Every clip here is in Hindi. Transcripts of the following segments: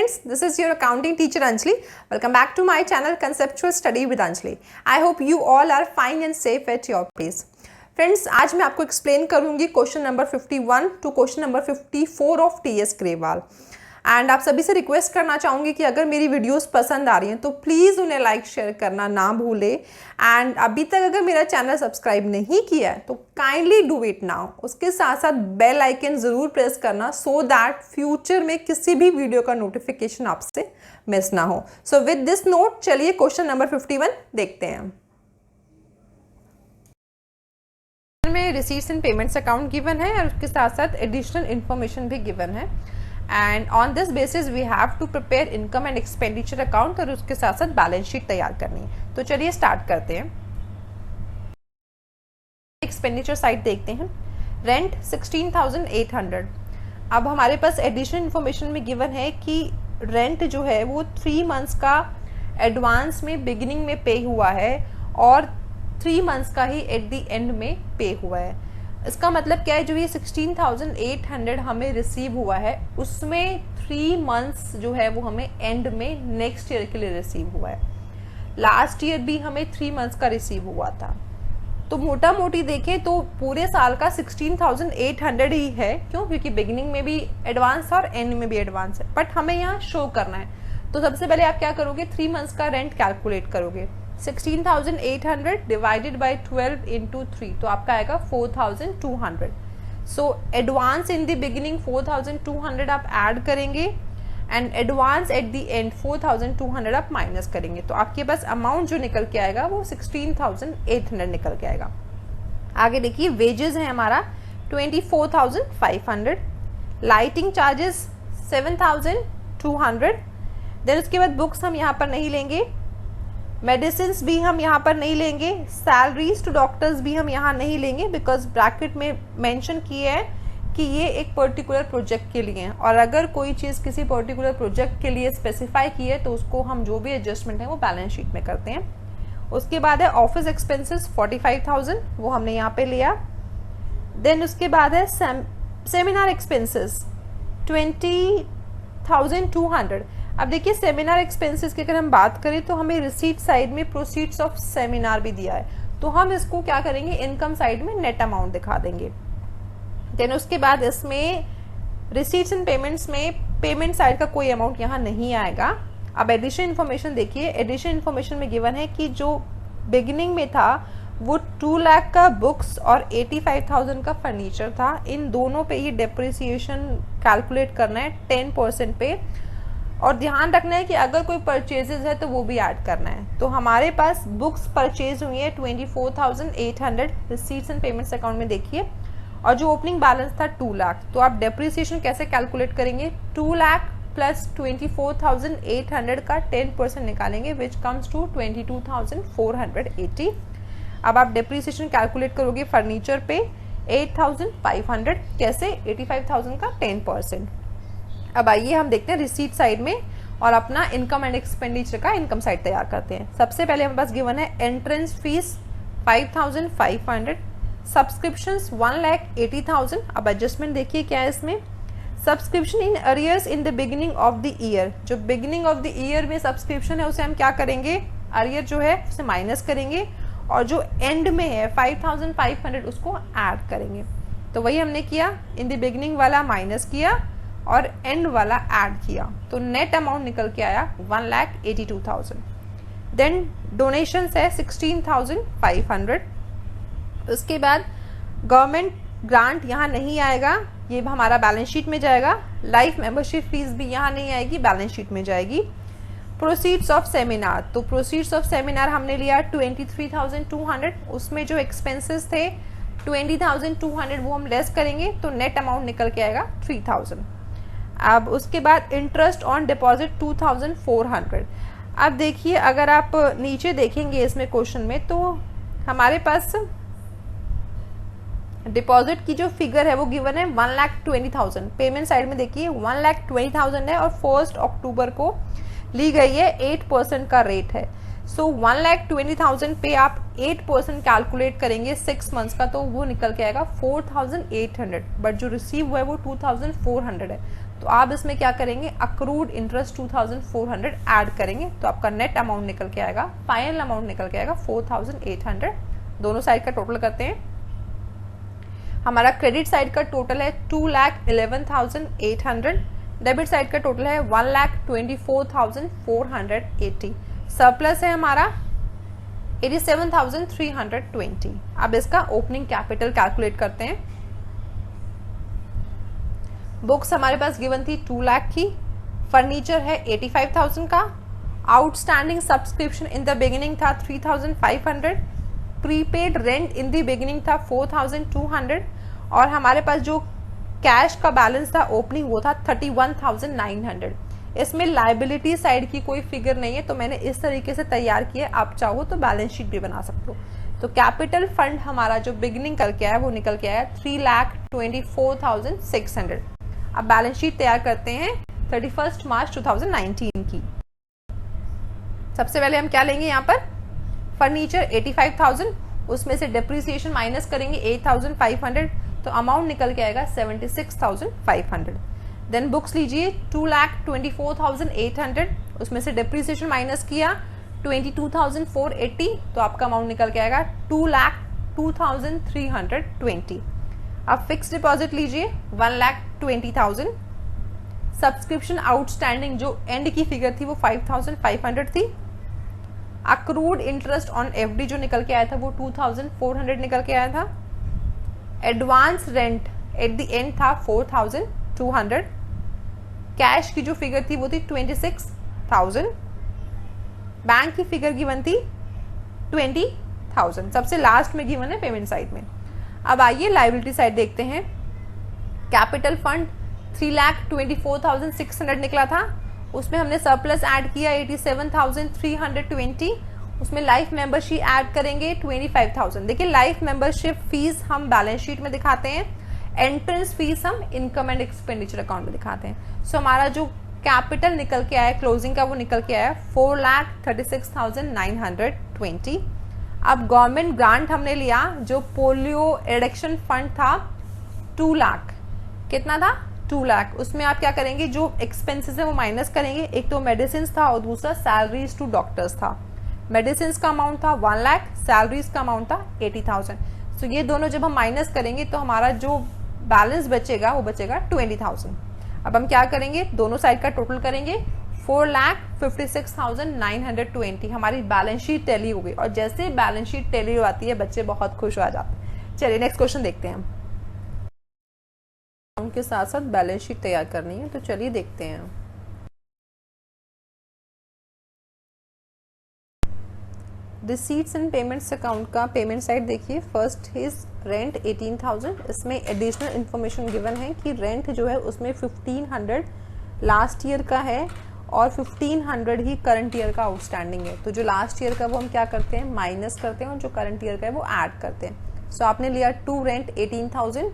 friends, this is your accounting teacher Anjali. Welcome back to my channel Conceptual Study with Anjali. I hope you all are fine and safe at your place. Friends, आज मैं आपको एक्सप्लेन करूंगी question number 51 to question number 54 of TS Grewal. And आप सभी से रिक्वेस्ट करना चाहूँगी कि अगर मेरी वीडियोस पसंद आ रही हैं तो प्लीज़ उन्हें लाइक शेयर करना ना भूलें। एंड अभी तक अगर मेरा चैनल सब्सक्राइब नहीं किया है तो काइंडली डू इट नाउ। उसके साथ साथ बेल आइकन ज़रूर प्रेस करना सो दैट फ्यूचर में किसी भी वीडियो का नोटिफिकेशन आपसे मिस ना हो। सो विद दिस नोट चलिए क्वेश्चन नंबर 51 देखते हैं। में receipts and payments account given है और उसके साथ साथ एडिशनल इन्फॉर्मेशन भी गिवन है। And on this basis we have to prepare income and expenditure account और उसके साथ साथ बैलेंस शीट तैयार करनी है। तो चलिए स्टार्ट करते हैं। एक्सपेंडिचर साइड देखते हैं। रेंट 16,800। अब हमारे पास एडिशनल इन्फॉर्मेशन में गिवन है कि रेंट जो है वो 3 मंथ्स का एडवांस में बिगिनिंग में पे हुआ है और 3 मंथ्स का ही एट द एंड में पे हुआ है। इसका मतलब क्या है, जो ये 16,800 हमें रिसीव हुआ है उसमें 3 मंथ्स जो है वो हमें एंड में नेक्स्ट ईयर के लिए रिसीव हुआ है। लास्ट ईयर भी हमें 3 मंथ्स का रिसीव हुआ था। तो मोटा मोटी देखें तो पूरे साल का 16,800 ही है। क्यों? क्योंकि बिगिनिंग में भी एडवांस था और एंड में भी एडवांस है, बट हमें यहाँ शो करना है। तो सबसे पहले आप क्या करोगे, 3 मंथ्स का रेंट कैलकुलेट करोगे। 16,800 डिवाइडेड बाई 12 इंटू 3 तो आपका आएगा 4,200। So advance in the beginning 4,200 आप ऐड करेंगे and advance at the end 4,200 आप माइनस करेंगे। तो आपके पास अमाउंट जो निकल के आएगा वो 16,800 निकल के आएगा। आगे देखिए, वेजेस है हमारा 24,500, लाइटिंग चार्जेस 7,200। देन उसके बाद बुक्स हम यहाँ पर नहीं लेंगे, मेडिसिन भी हम यहाँ पर नहीं लेंगे, सैलरीज टू डॉक्टर्स भी हम यहाँ नहीं लेंगे बिकॉज ब्रैकेट में मेंशन किए हैं कि ये एक पर्टिकुलर प्रोजेक्ट के लिए है और अगर कोई चीज़ किसी पर्टिकुलर प्रोजेक्ट के लिए स्पेसिफाई की है तो उसको हम जो भी एडजस्टमेंट है वो बैलेंस शीट में करते हैं। उसके बाद है ऑफिस एक्सपेंसेस 45,000, वो हमने यहाँ पे लिया। देन उसके बाद है सेमिनार एक्सपेंसेस 20,200। अब देखिए, सेमिनार एक्सपेंसेस की अगर हम बात करें तो हमें रिसीट साइड में प्रोसीड्स ऑफ सेमिनार भी दिया है, तो हम इसको क्या करेंगे, इनकम साइड में नेट अमाउंट दिखा देंगे। देन उसके बाद इसमें रिसीट्स एंड पेमेंट्स में पेमेंट साइड का कोई अमाउंट यहाँ नहीं आएगा। अब एडिशनल इन्फॉर्मेशन देखिए, एडिशनल इन्फॉर्मेशन में गिवन है कि जो बिगिनिंग में था वो 2 लाख का बुक्स और 85,000 का फर्नीचर था। इन दोनों पे ही डेप्रिसिएशन कैलकुलेट करना है 10% पे, और ध्यान रखना है कि अगर कोई परचेजेस है तो वो भी ऐड करना है। तो हमारे पास बुक्स परचेज हुई है 24,800 रिसीट्स एंड पेमेंट्स अकाउंट में देखिए, और जो ओपनिंग बैलेंस था 2 लाख। तो आप डेप्रिसिएशन कैसे कैलकुलेट करेंगे, 2 लाख प्लस 24,800 का 10% निकालेंगे विच कम्स टू 22,480। अब आप डेप्रिसिएशन कैलकुलेट करोगे फर्नीचर पे 8,500, कैसे, 85,000 का 10%। अब आइए हम देखते हैं रिसीट साइड में और अपना इनकम एंड एक्सपेंडिचर का इनकम साइड तैयार करते हैं। सबसे पहले हमारे पास गिवन है एंट्रेंस फीस 5,500, सब्सक्रिप्शंस 1,80,000। अब एडजस्टमेंट देखिए क्या है इसमें, subscription in arrears in the beginning of the year. जो बिगिनिंग ऑफ द ईयर में सब्सक्रिप्शन है उसे हम क्या करेंगे, अरियर जो है उसे माइनस करेंगे और जो एंड में है 5,500 उसको ऐड करेंगे। तो वही हमने किया, इन द बिगिनिंग वाला माइनस किया और एंड वाला ऐड किया, तो नेट अमाउंट निकल के आया 1,82,000। देन डोनेशंस है 16,500। उसके बाद गवर्नमेंट ग्रांट यहाँ नहीं आएगा, ये हमारा बैलेंस शीट में जाएगा। लाइफ मेंबरशिप फीस भी यहाँ नहीं आएगी, बैलेंस शीट में जाएगी। प्रोसीड्स ऑफ सेमिनार, तो प्रोसीड्स ऑफ सेमिनार हमने लिया 23,200, उसमें जो एक्सपेंसेस थे 20,200 वो हम लेस करेंगे तो नेट अमाउंट निकल के आएगा 3,000। अब उसके बाद इंटरेस्ट ऑन डिपॉजिट 2,400। अब देखिए, अगर आप नीचे देखेंगे इसमें क्वेश्चन में तो हमारे पास डिपॉजिट की जो फिगर है वो गिवन है 1,20,000। पेमेंट साइड में देखिए 1,20,000 है और 1 अक्टूबर को ली गई है, 8% का रेट है। सो 1,20,000 पे आप 8% कैलकुलेट करेंगे 6 मंथ्स का तो वो निकल के आएगा 4,800, बट जो रिसीव हुआ है वो 2,400 है। तो आप इसमें क्या करेंगे, अक्रूड इंटरेस्ट 2400 ऐड करेंगे तो आपका नेट अमाउंट निकल के आएगा, फाइनल अमाउंट निकल के आएगा 4800। दोनों साइड का टोटल करते हैं। हमारा क्रेडिट साइड का टोटल है 2,11,800, डेबिट साइड का टोटल है 1,24,480, सरप्लस है हमारा 87,320। अब इसका ओपनिंग कैपिटल कैलकुलेट करते हैं। बुक्स हमारे पास गिवन थी 2 लाख की, फर्नीचर है 85,000 का, outstanding subscription in the beginning था 3,500, prepaid rent in the beginning था 4,200 और हमारे पास जो कैश का बैलेंस था ओपनिंग वो था 31,900। इसमें लाइबिलिटी साइड की कोई फिगर नहीं है तो मैंने इस तरीके से तैयार किया, आप चाहो तो बैलेंस शीट भी बना सकते हो। तो कैपिटल फंड हमारा जो बिगिनिंग करके आया वो निकल के आया 3,24,600। अब बैलेंस शीट तैयार करते हैं 31 मार्च 2019 की। सबसे पहले हम क्या लेंगे, यहाँ पर फर्नीचर 85,000, उसमें से डिप्रिसिएशन माइनस करेंगे 8,500 तो अमाउंट निकल के आएगा 76,500। देन बुक्स लीजिए 2,24,800, उसमें से डिप्रिसिएशन माइनस किया 22,480 तो आपका अमाउंट निकल के आएगा 2,02,320। अब फिक्स डिपॉजिट लीजिए 1,20,000, सब्सक्रिप्शन आउटस्टैंडिंग जो एंड की फिगर थी वो 5,500 थी, अक्रूड इंटरेस्ट ऑन एफडी जो निकल के आया था वो 2,400 निकल के आया था, advance rent at the end था 4,200, कैश की जो फिगर थी वो थी 26,000, बैंक की फिगर गिवन थी 20,000, सबसे लास्ट में गिवन है पेमेंट साइड में। अब आइए लायबिलिटी साइड देखते हैं। कैपिटल फंड 3,24,600 निकला था, उसमें हमने सरप्लस ऐड किया 87,320, उसमें लाइफ मेंबरशिप ऐड करेंगे 25,000। देखिए लाइफ मेंबरशिप फीस हम बैलेंस शीट में दिखाते हैं, एंट्रेंस फीस हम इनकम एंड एक्सपेंडिचर अकाउंट में दिखाते हैं। सो हमारा जो कैपिटल निकल के आया क्लोजिंग का वो निकल के आया 4,36,920। अब गवर्नमेंट ग्रांट हमने लिया, जो पोलियो एडिक्शन फंड था 2 लाख, कितना था 2 लाख, उसमें आप क्या करेंगे, जो एक्सपेंसेस है वो माइनस करेंगे, एक तो मेडिसिन था और दूसरा सैलरीज टू डॉक्टर्स था। मेडिसिन का अमाउंट था 1 लाख, सैलरीज का अमाउंट था 80,000। सो ये दोनों जब हम माइनस करेंगे तो हमारा जो बैलेंस बचेगा वो बचेगा 20,000। अब हम क्या करेंगे, दोनों साइड का टोटल करेंगे 4,56,920। हमारी बैलेंस शीट टैली हो गई और जैसे बैलेंस शीट टैली हो आती है बच्चे बहुत खुश हो जाते हैं। चलिए नेक्स्ट क्वेश्चन देखते हैं। उनके साथ साथ बैलेंस शीट तैयार करनी है तो चलिए देखते हैं। रिसीट्स एंड पेमेंट्स अकाउंट का पेमेंट साइड देखिए। फर्स्ट इज रेंट 18,000, इसमें एडिशनल इन्फॉर्मेशन गिवन है कि रेंट जो है उसमें 1,500 लास्ट ईयर का है और 1,500 ही करंट ईयर का आउटस्टैंडिंग है। तो जो लास्ट ईयर का वो हम क्या करते हैं, माइनस करते हैं और जो करंट ईयर का है वो ऐड करते हैं। सो आपने लिया to rent 18,000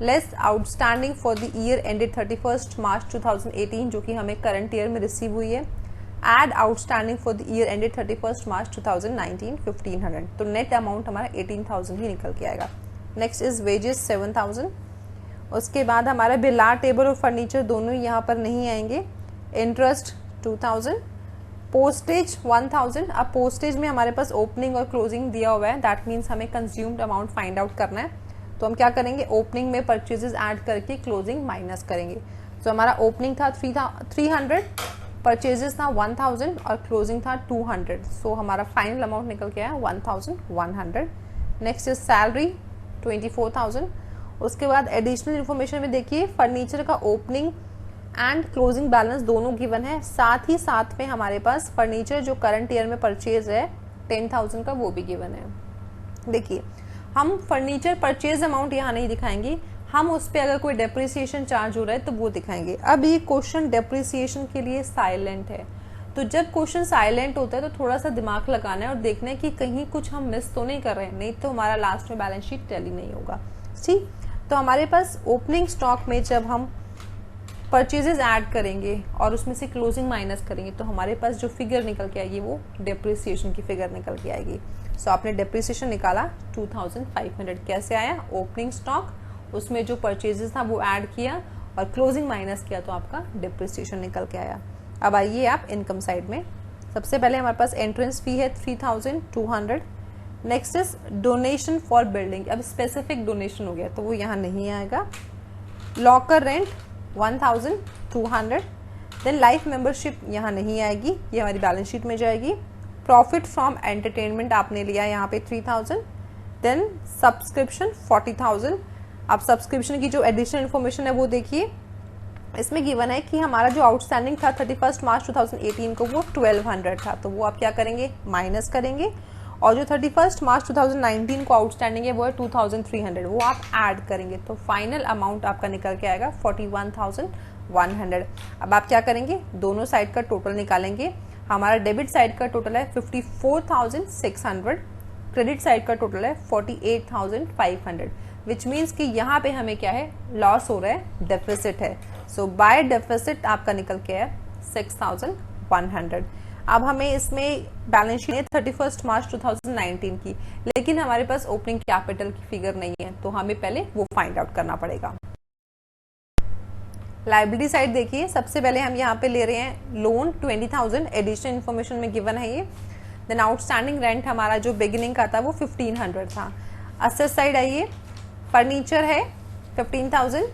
less outstanding for the year ended 31 March 2018 जो कि हमें करंट ईयर में रिसीव हुई है, add outstanding for the year ended 31 March 2019 1,500। तो नेट अमाउंट हमारा 18,000 ही निकल के आएगा। Next is wages 7,000। उसके बाद हमारा बिलार टेबल और फर्नीचर दोनों यहाँ पर नहीं आएंगे। Interest 2,000, postage 1,000। अब पोस्टेज में हमारे पास ओपनिंग और क्लोजिंग दिया हुआ है, दैट मीन्स हमें कंज्यूम्ड अमाउंट फाइंड आउट करना है। तो हम क्या करेंगे, ओपनिंग में परचेजेस ऐड करके क्लोजिंग माइनस करेंगे। तो हमारा ओपनिंग था 300, परचेजेस था 1,000 और क्लोजिंग था 200। सो हमारा फाइनल अमाउंट निकल के आया 1,100। Next is salary 24,000। उसके बाद एडिशनल इन्फॉर्मेशन में देखिए फर्नीचर का ओपनिंग एंड क्लोजिंग बैलेंस दोनों गिवन है, साथ ही साथ में हमारे पास फर्नीचर जो करंट ईयर में परचेज है 10,000 का वो भी गिवन है। देखिए हम फर्नीचर परचेज अमाउंट यहाँ नहीं दिखाएंगे, हम उस पर अगर कोई डेप्रिसिएशन चार्ज हो रहा है तो वो दिखाएंगे। अब ये क्वेश्चन डेप्रिसिएशन के लिए साइलेंट है, तो जब क्वेश्चन साइलेंट होता है तो थोड़ा सा दिमाग लगाना है और देखना है कि कहीं कुछ हम मिस तो नहीं कर रहे हैं, नहीं तो हमारा लास्ट में बैलेंस शीट टैली नहीं होगा। ठीक, तो हमारे पास ओपनिंग स्टॉक में जब हम परचेजेस ऐड करेंगे और उसमें से क्लोजिंग माइनस करेंगे तो हमारे पास जो फिगर निकल के आएगी वो डेप्रिसिएशन की फिगर निकल के आएगी। सो आपने डेप्रिसिएशन निकाला 2,500। कैसे आया, ओपनिंग स्टॉक उसमें जो परचेजेस था वो ऐड किया और क्लोजिंग माइनस किया तो आपका डिप्रिसिएशन निकल के आया। अब आइए आप इनकम साइड में। सबसे पहले हमारे पास एंट्रेंस फी है 3200। Next is donation for building. अब स्पेसिफिक डोनेशन हो गया तो वो यहाँ नहीं आएगा। Locker rent 1200। Then life membership यहाँ नहीं आएगी, ये हमारी बैलेंस शीट में जाएगी। प्रॉफिट फ्रॉम एंटरटेनमेंट आपने लिया यहाँ पे 3000। Then subscription 40,000। अब सब्सक्रिप्शन की जो एडिशनल इन्फॉर्मेशन है वो देखिए, इसमें गिवन है कि हमारा जो आउटस्टैंडिंग था 31 मार्च 2018 को वो 1200 था, तो वो आप क्या करेंगे, माइनस करेंगे। और जो 31 मार्च 2019 को आउटस्टैंडिंग है वो है 2300, वो आप ऐड करेंगे तो फाइनल अमाउंट आपका निकल के आएगा 41,100। अब आप क्या करेंगे, दोनों साइड का टोटल निकालेंगे। हमारा डेबिट साइड का टोटल है 54,600, क्रेडिट साइड का टोटल है 48,500, विच मीन्स कि यहाँ पे हमें क्या है, लॉस हो रहा है, डेफिसिट है। सो बाय डेफिसिट आपका निकल के है 6,100। अब हमें इसमें बैलेंस शीट है 31 मार्च 2019 की, लेकिन हमारे पास ओपनिंग कैपिटल की फिगर नहीं है, तो हमें पहले वो फाइंड आउट करना पड़ेगा। लाइबिलिटी साइड देखिए, सबसे पहले हम यहाँ पे ले रहे हैं लोन 20,000, एडिशनल इन्फॉर्मेशन में गिवन है ये। देन आउटस्टैंडिंग रेंट हमारा जो बिगिनिंग का था वो 1500 था। असेट साइड आइए, फर्नीचर है 15,000,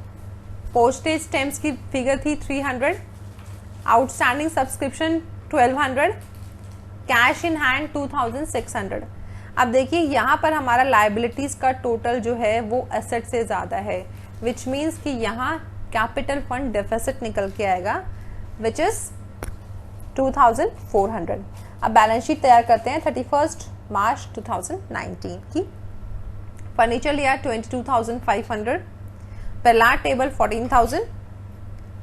पोस्टेज स्टैम्प्स की फिगर थी 300, outstanding subscription 1200, cash in hand 2600। अब देखिए यहाँ पर हमारा लाइबिलिटीज का टोटल जो है वो एसेट से ज्यादा है, विच मीन्स कि यहाँ कैपिटल फंड डेफिसिट निकल के आएगा, विच इज 2400। अब बैलेंस शीट तैयार करते हैं 31 मार्च 2019 की। फर्नीचर लिया 22,500, pillar table 14,000,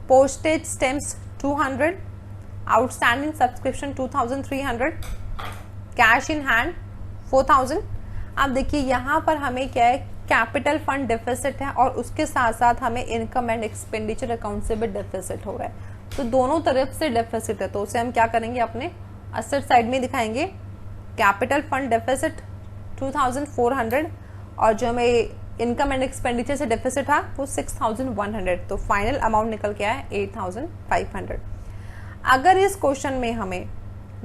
postage stamps 200, outstanding subscription 2300, cash in hand 4000। अब देखिए यहाँ पर हमें क्या है, कैपिटल फंड डेफिसिट है और उसके साथ साथ हमें इनकम एंड एक्सपेंडिचर अकाउंट से भी डेफिसिट हो रहा है, तो दोनों तरफ से डेफिसिट है, तो उसे हम क्या करेंगे, अपने असेट साइड में दिखाएंगे। कैपिटल फंड डेफिसिट 2400 और जो हमें इनकम एंड एक्सपेंडिचर से डेफिसिट था वो 6100, तो फाइनल अमाउंट निकल के आया 8500। अगर इस क्वेश्चन में हमें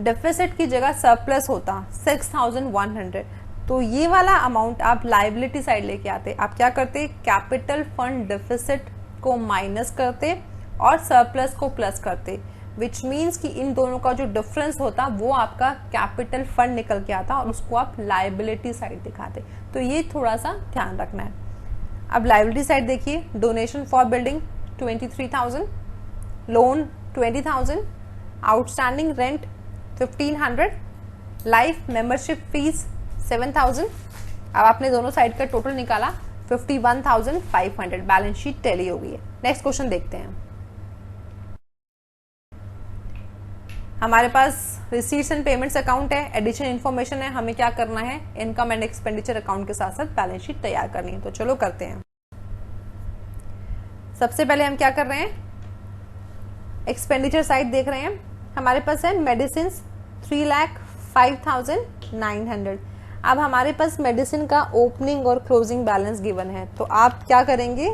डेफिसिट की जगह सरप्लस होता 6100, तो ये वाला अमाउंट आप लायबिलिटी साइड लेके आते। आप क्या करते, कैपिटल फंड डेफिसिट को माइनस करते और सरप्लस को प्लस करते, विच मीन्स कि इन दोनों का जो डिफरेंस होता वो आपका कैपिटल फंड निकल के आता और उसको आप लायबिलिटी साइड दिखाते। तो ये थोड़ा सा ध्यान रखना है। अब लायबिलिटी साइड देखिए, donation for building 23,000, loan 20,000, outstanding rent 1500, life membership fees 7,000। अब आपने दोनों साइड का टोटल निकाला 51,500, बैलेंस शीट टैली हो गई है। नेक्स्ट क्वेश्चन देखते हैं। हमारे पास रिसीट्स एंड पेमेंट्स अकाउंट है, एडिशनल इन्फॉर्मेशन है, हमें क्या करना है, इनकम एंड एक्सपेंडिचर अकाउंट के साथ साथ बैलेंस शीट तैयार करनी है, तो चलो करते हैं। सबसे पहले हम क्या कर रहे हैं, एक्सपेंडिचर साइड देख रहे हैं। हमारे पास है मेडिसिन 3,05,900। अब हमारे पास मेडिसिन का ओपनिंग और क्लोजिंग बैलेंस गिवन है, तो आप क्या करेंगे,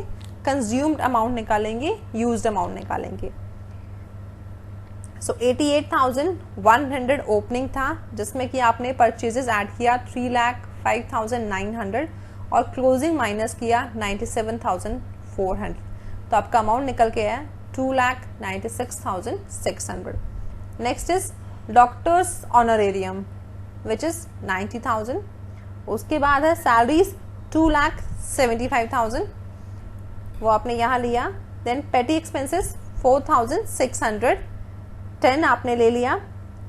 कंज्यूम्ड अमाउंट निकालेंगे, यूज्ड अमाउंट निकालेंगे। सो 88,100 ओपनिंग था, जिसमें कि आपने परचेजेस ऐड किया 3,05,900 और क्लोजिंग माइनस किया 97,400, तो आपका अमाउंट निकल के आया 2,96,600। Next is doctors honorarium which is 90,000। उसके बाद है सैलरीज 2,75,000, वो आपने यहाँ लिया। देन पेटी एक्सपेंसेस 4,600, 10 आपने ले लिया।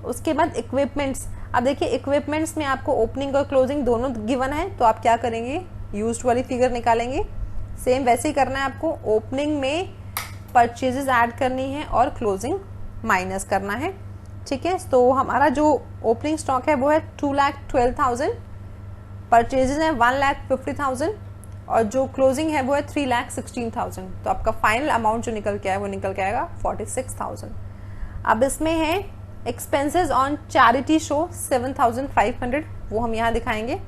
उसके बाद इक्विपमेंट्स, अब देखिए इक्विपमेंट्स में आपको ओपनिंग और क्लोजिंग दोनों गिवन है, तो आप क्या करेंगे, यूज्ड वाली फिगर निकालेंगे। सेम वैसे ही करना है आपको, ओपनिंग में परचेजेस ऐड करनी है और क्लोजिंग माइनस करना है, ठीक है। तो हमारा जो ओपनिंग स्टॉक है वो है 2,12,000, परचेजेस है 1,50,000 और जो क्लोजिंग है वो है 3,16,000, तो आपका फाइनल अमाउंट जो निकल के आया वो निकल के आएगा 46,000। अब इसमें है एक्सपेंसेस ऑन चैरिटी शो 7,500, वो हम यहाँ दिखाएंगे।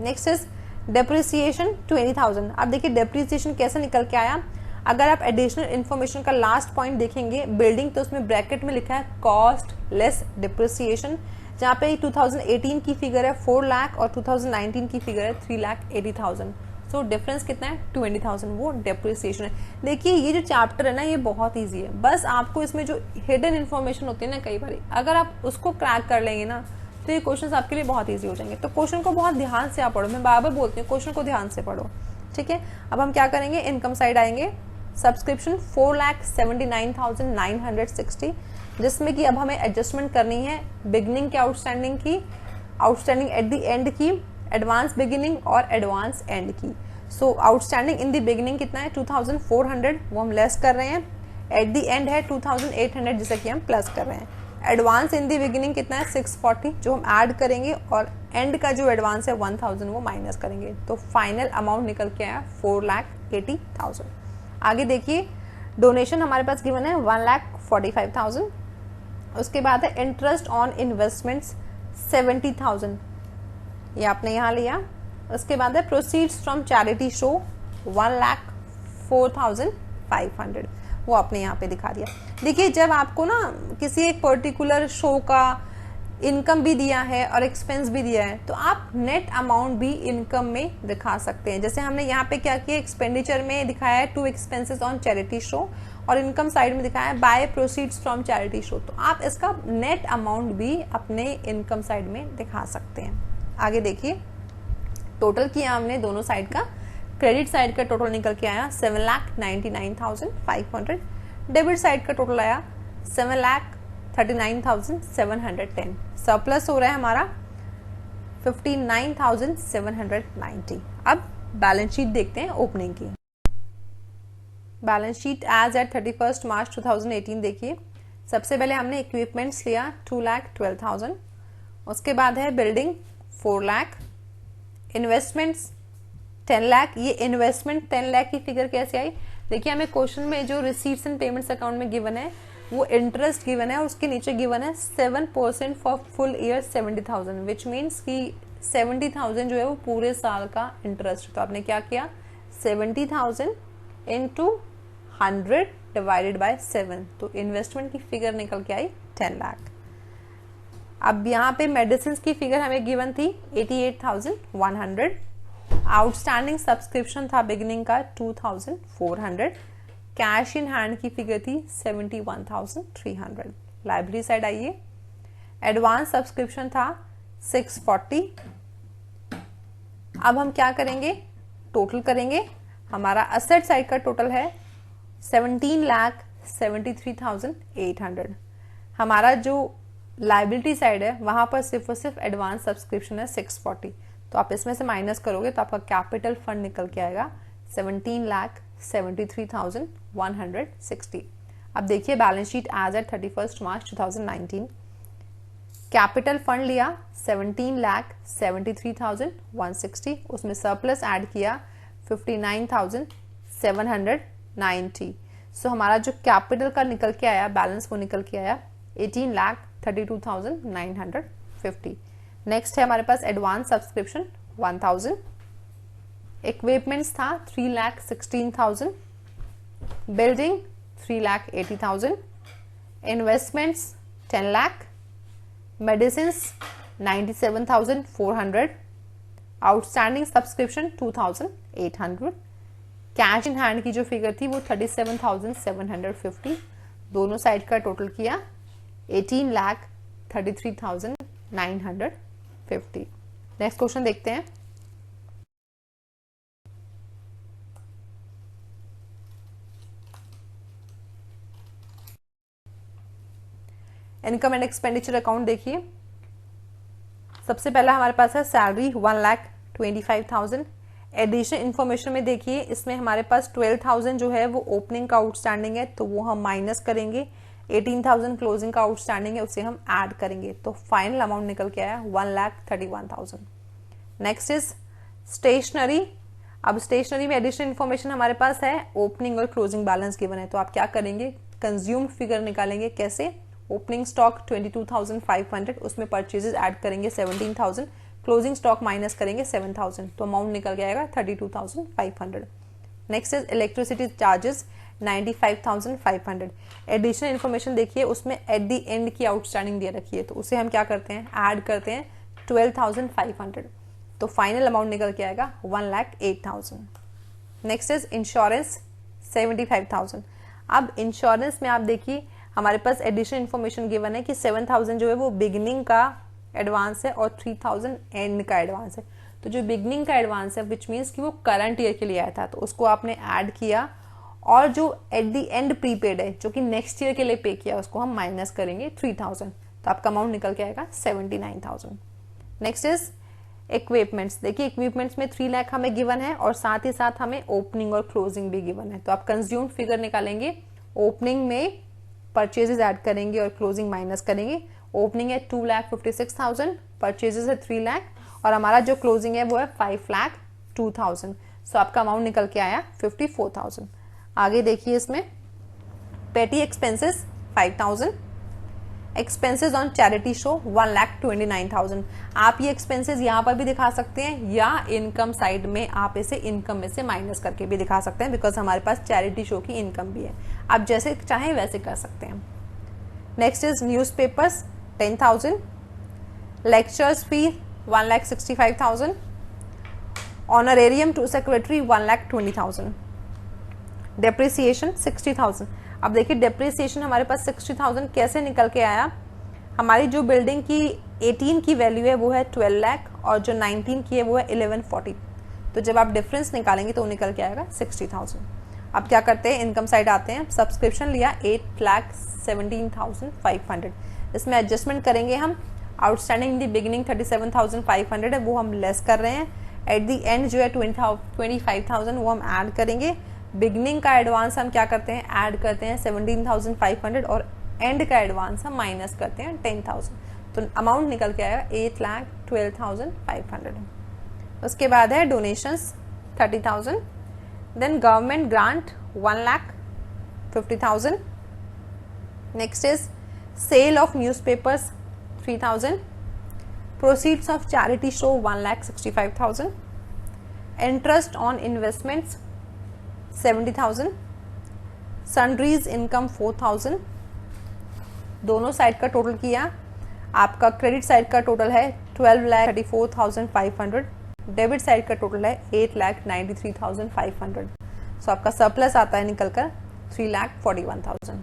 Next is depreciation 20,000। अब देखिए डेप्रिसिएशन कैसे निकल के आया, अगर आप एडिशनल इन्फॉर्मेशन का लास्ट पॉइंट देखेंगे बिल्डिंग, तो उसमें ब्रैकेट में लिखा है कॉस्ट लेस डिप्रिसिएशन, जहाँ पे 2018 की फिगर है 4 लाख और 2019 की फिगर है 3,80,000। सो डिफरेंस कितना है 20,000, वो डेप्रिसिएशन है। देखिए ये जो चैप्टर है ना ये बहुत ईजी है, बस आपको इसमें जो हिडन इन्फॉर्मेशन होती है ना कई बार अगर आप उसको क्रैक कर लेंगे ना तो ये क्वेश्चन आपके लिए बहुत ईजी हो जाएंगे। तो क्वेश्चन को बहुत ध्यान से आप पढ़ो, मैं बार बार बोलती हूँ क्वेश्चन को ध्यान से पढ़ो, ठीक है। अब हम क्या करेंगे, इनकम साइड आएंगे, सब्सक्रिप्शन 4,79,960, जिसमें कि अब हमें एडजस्टमेंट करनी है बिगिनिंग के आउटस्टैंडिंग की, आउटस्टैंडिंग एट द एंड की, एडवांस बिगिनिंग और एडवांस एंड की। सो आउटस्टैंडिंग इन द बिगिनिंग कितना है 2,400, वो हम लेस कर रहे हैं। एट द एंड है 2,800, जिसे कि हम प्लस कर रहे हैं। एडवांस इन दी बिगिनिंग कितना है 640, जो हम ऐड करेंगे, और एंड का जो एडवांस है 1,000 वो माइनस करेंगे। तो फाइनल अमाउंट निकल के आया 4,80,000। आगे देखिए डोनेशन हमारे पास गिवन है 1,45,000। उसके बाद है इंटरेस्ट ऑन इन्वेस्टमेंट्स 70,000, ये आपने यहाँ लिया। उसके बाद है प्रोसीड्स फ्रॉम चैरिटी शो 1,04,500, वो आपने यहाँ पे दिखा दिया। देखिए जब आपको ना किसी एक पर्टिकुलर शो का इनकम भी दिया है और एक्सपेंस भी दिया है तो आप नेट अमाउंट भी इनकम में दिखा सकते हैं। जैसे हमने यहाँ पे क्या किया, एक्सपेंडिचर में दिखाया है 2 एक्सपेंसेस ऑन चैरिटी शो, और इनकम साइड में दिखाया है by proceeds from charity show. तो आप इसका नेट अमाउंट भी अपने इनकम साइड में दिखा सकते हैं। आगे देखिए टोटल किया हमने दोनों साइड का, क्रेडिट साइड का टोटल निकल के आया 7,99,500, डेबिट साइड का टोटल आया 7,39,710, सरप्लस हो रहा है हमारा 59,790। अब बैलेंस शीट देखते हैं ओपनिंग की। Balance sheet as at 31 March 2018 देखिए, सबसे पहले हमने इक्विपमेंट्स लिया 2,12,000, उसके बाद है बिल्डिंग 4 लाख, इन्वेस्टमेंट्स 10 लाख। ये इन्वेस्टमेंट 10 लाख की फिगर कैसे आई, देखिए हमें क्वेश्चन में जो रिसीट्स एंड पेमेंट्स अकाउंट में गिवन है वो इंटरेस्ट गिवन है और उसके नीचे गिवन है 7% for full year 70,000, which means कि 70,000 जो है वो पूरे साल का इंटरेस्ट। तो आपने क्या किया 70,000 इंटू 100 डिवाइडेड बाय 7, तो इन्वेस्टमेंट की फिगर निकल के आई 10 लाख। अब यहाँ पे मेडिसिन की फिगर हमें गिवन थी 88,100, आउटस्टैंडिंग सब्सक्रिप्शन था बिगिनिंग का 2,400, कैश इन हैंड की फिगर थी 71,300। लाइब्रेरी साइड आइए, एडवांस सब्सक्रिप्शन था 640। अब हम क्या करेंगे, टोटल करेंगे। हमारा असेट साइड का टोटल है 17,73,800। हमारा जो लाइबिलिटी साइड है वहां पर सिर्फ और सिर्फ एडवांस सब्सक्रिप्शन है 640, तो आप इसमें से माइनस करोगे तो आपका कैपिटल फंड निकल के आएगा 17,73,160। अब देखिए balance sheet as at 31 March 2019, capital fund लिया 17,73,160, उसमें सरप्लस ऐड किया 59,790। सो हमारा जो कैपिटल का निकल के आया बैलेंस वो निकल के आया 18,32,950। नेक्स्ट है हमारे पास एडवांस सब्सक्रिप्शन 1,000, इक्विपमेंट्स था 3,16,000, building 3,80,000, investments 10 lakh, medicine 97,400, outstanding subscription 2,800, cash in hand की जो फिगर थी वो 37,750, दोनों साइड का टोटल किया 18,33,950। नेक्स्ट क्वेश्चन देखते हैं। इनकम एंड एक्सपेंडिचर अकाउंट देखिए, सबसे पहला हमारे पास है सैलरी 1,25,000। एडिशनल इन्फॉर्मेशन में देखिए इसमें हमारे पास 12,000 जो है वो ओपनिंग का आउटस्टैंडिंग है तो वो हम माइनस करेंगे, 18,000 क्लोजिंग का आउटस्टैंडिंग है उसे हम ऐड करेंगे, तो फाइनल अमाउंट निकल के आया 1,31,000। Next is stationary. अब स्टेशनरी में एडिशनल इन्फॉर्मेशन हमारे पास है ओपनिंग और क्लोजिंग बैलेंस गिवन है, तो आप क्या करेंगे कंज्यूम्ड फिगर निकालेंगे। कैसे, ओपनिंग स्टॉक 22,500, उसमें परचेजेस ऐड करेंगे 17,000, क्लोजिंग स्टॉक माइनस करेंगे 7,000, तो अमाउंट निकल जाएगा 32,500। Next is electricity charges. 95,500। Additional information देखिए, उसमें एट द एंड की आउटस्टैंडिंग दे रखी है, तो उसे हम क्या करते हैं, ऐड करते हैं 12,500, तो फाइनल अमाउंट निकल के आएगा 1,08,000। Next is insurance 75,000। अब इंश्योरेंस में आप देखिए हमारे पास एडिशनल इन्फॉर्मेशन गिवन है कि 7,000 जो है वो बिगिनिंग का एडवांस है और 3,000 एंड का एडवांस है। तो जो बिगिनिंग का एडवांस है विच मीन्स कि वो करंट ईयर के लिए आया था, तो उसको आपने ऐड किया, और जो एट द एंड प्रीपेड है जो कि नेक्स्ट ईयर के लिए पे किया उसको हम माइनस करेंगे 3,000, तो आपका अमाउंट निकल के आएगा 79,000। Next is equipments. देखिए इक्विपमेंट्स में 3 लाख हमें गिवन है और साथ ही साथ हमें ओपनिंग और क्लोजिंग भी गिवन है, तो आप कंज्यूम्ड फिगर निकालेंगे, ओपनिंग में परचेजेस ऐड करेंगे और क्लोजिंग माइनस करेंगे। ओपनिंग है 2,56,000, परचेजेस है 3 लाख और हमारा जो क्लोजिंग है वो है 5,02,000, सो आपका अमाउंट निकल के आया 54,000। आगे देखिए इसमें पेटी expenses 5,000, expenses on charity show 1,29,000। आप ये एक्सपेंसेस यहाँ पर भी दिखा सकते हैं या इनकम साइड में आप इसे इनकम में से माइनस करके भी दिखा सकते हैं, बिकॉज हमारे पास चैरिटी शो की इनकम भी है, आप जैसे चाहें वैसे कर सकते हैं। Next is newspapers 10,000, lectures fee 1,65,000, honorarium to secretary 1,20,000, depreciation 60,000। अब देखिए डेप्रिसिएशन हमारे पास 60,000 कैसे निकल के आया, हमारी जो बिल्डिंग की 18 की वैल्यू है वो है 12 लाख और जो 19 की है वो है 1140, तो जब आप डिफरेंस निकालेंगे तो निकल के आएगा 60,000। अब क्या करते हैं, इनकम साइड आते हैं, सब्सक्रिप्शन लिया 8,17,500, इसमें एडजस्टमेंट करेंगे हम, आउटस्टैंडिंग इन दी बिगिनिंग 37,500 है वो हम लेस कर रहे हैं, एट दी एंड जो है 25,000 वो हम ऐड करेंगे, बिगनिंग का एडवांस हम क्या करते हैं, ऐड करते हैं 17,500 और एंड का एडवांस हम माइनस करते हैं 10,000, तो अमाउंट निकल के आएगा 8,12,500। उसके बाद है donations 30,000, then government grant 1,50,000, next is sale of newspapers 3,000, proceeds of charity show 1,65,000, interest on investments 70,000, sundries income 4,000। दोनों साइड का टोटल किया, आपका क्रेडिट साइड का टोटल है 12,34,500, डेबिट साइड का टोटल है 8,93,500, सो आपका सरप्लस आता है निकलकर 3,41,000।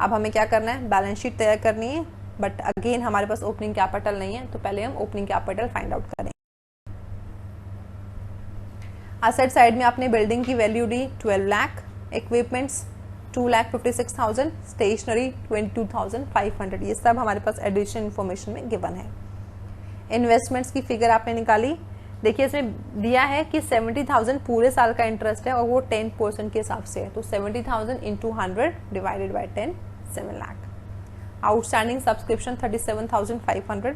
अब हमें क्या करना है, बैलेंस शीट तैयार करनी है, बट अगेन हमारे पास ओपनिंग कैपिटल नहीं है, तो पहले हम ओपनिंग कैपिटल फाइंड आउट करें। असेट साइड में आपने बिल्डिंग की वैल्यू दी 12 लाख, इक्विपमेंट्स 2,56,000, स्टेशनरी 22,500, ये सब हमारे पास एडिशनल इन्फॉर्मेशन में गिवन है। इन्वेस्टमेंट्स की फिगर आपने निकाली, देखिए इसमें दिया है कि 70,000 पूरे साल का इंटरेस्ट है और वो 10% के हिसाब से है, तो 70,000 into 100 divided by 10 7 lakh. Outstanding subscription 37,500,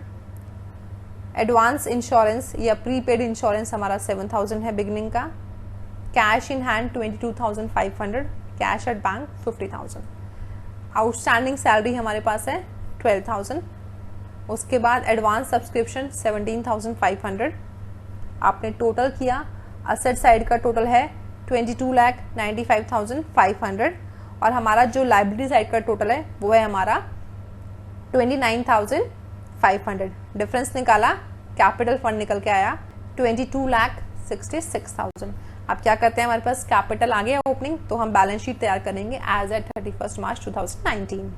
advance insurance या प्रीपेड इंश्योरेंस हमारा 7,000 है बिगनिंग का, cash in hand 22,500, cash at bank 50,000, outstanding salary हमारे पास है 12,000, उसके बाद एडवांस सब्सक्रिप्शन 17,500, आपने टोटल किया, असेट साइड का टोटल है 22,95,500 और हमारा जो लाइबिलिटी साइड का टोटल है वो है हमारा 29,500, डिफरेंस निकाला, कैपिटल फंड निकल के आया 22,66,000। अब क्या करते हैं, हमारे पास कैपिटल आ गया ओपनिंग, तो हम बैलेंस शीट तैयार करेंगे as at 31 March 2019।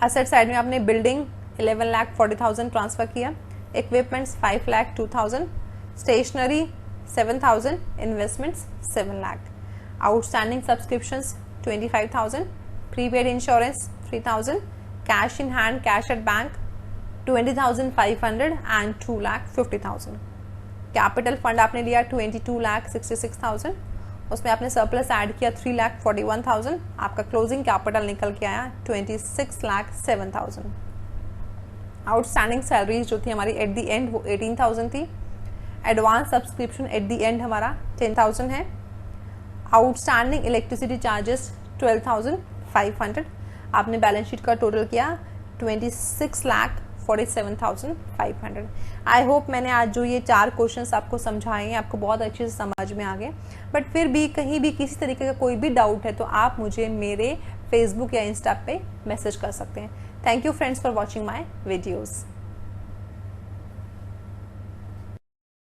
Asset side में आपने बिल्डिंग 11,40,000 ट्रांसफर किया, equipments 5,02,000, stationery 7,000, investments 7 lakh, outstanding subscriptions 25,000, prepaid insurance 3,000, cash in hand cash at bank 20,500 and 2,50,000। Capital fund आपने लिया 22,66,000, उसमें आपने सरप्लस ऐड किया 3,41,000, आपका क्लोजिंग कैपिटल निकल के आया 26,07,000। आउटस्टैंडिंग सैलरीज जो थी हमारी एट द एंड वो 18,000 थी, advance subscription at the end हमारा 10,000 है, आउटस्टैंडिंग इलेक्ट्रिसिटी चार्जेस 12,500, आपने बैलेंस शीट का टोटल किया 47,500। आई होप मैंने आज जो ये 4 क्वेश्चंस आपको समझाए हैं आपको बहुत अच्छे से समझ में आ गए। बट फिर भी कहीं भी किसी तरीके का कोई भी डाउट है तो आप मुझे मेरे फेसबुक या इंस्टा पे मैसेज कर सकते हैं। Thank you friends for watching my videos.